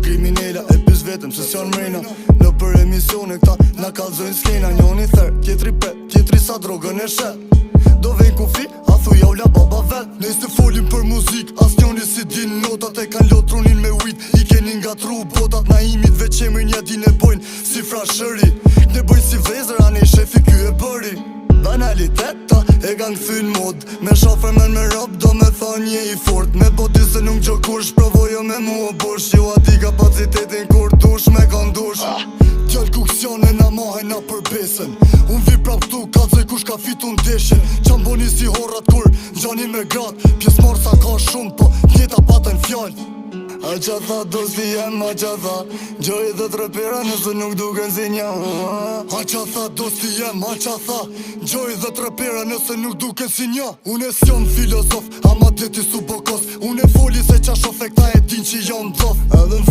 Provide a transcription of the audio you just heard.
kriminela e pys vetëm se s'jan mrena. Në për emisione këta na kalzojnë skena. Njoni ther, tjetri pet, tjetri sa drogën e shet. Do vejnë kufi, a thuj ja ula baba vet. Ne s'te folim për muzik, as njoni si din notat. E kan lot trunin me weed, i keni nga tru botat. Na imit veç emrin ja din e bojnë si frashëri. Ne bojnë si vezër, ane shefi ky e bëri. Banaliteta e kan këthyn mod. Me shafer men me rap do me than je i fort. Me boti se nuk gjo kush, provojo me mua bosh. Jo ati kapacitetin kur dush me kan dush. Djall kuksjone na mahe na përbesen. Unë vi prap këtu ka zë kush ka fitu ndeshen. Qamboni si horrat kur gjani me grat. Pjesmar sa ka shumë po njeta patën fjall. A qa tha dosti jem, a qa tha gjoj dhe trepera nëse nuk duken si nja. A qa tha dosti jem, a qa tha gjoj dhe trepera nëse nuk duken si nja. Unë e s'jom filozof, ama deti su bokos. Unë e foli se qa shof e këta e din që jom dhof. Edhe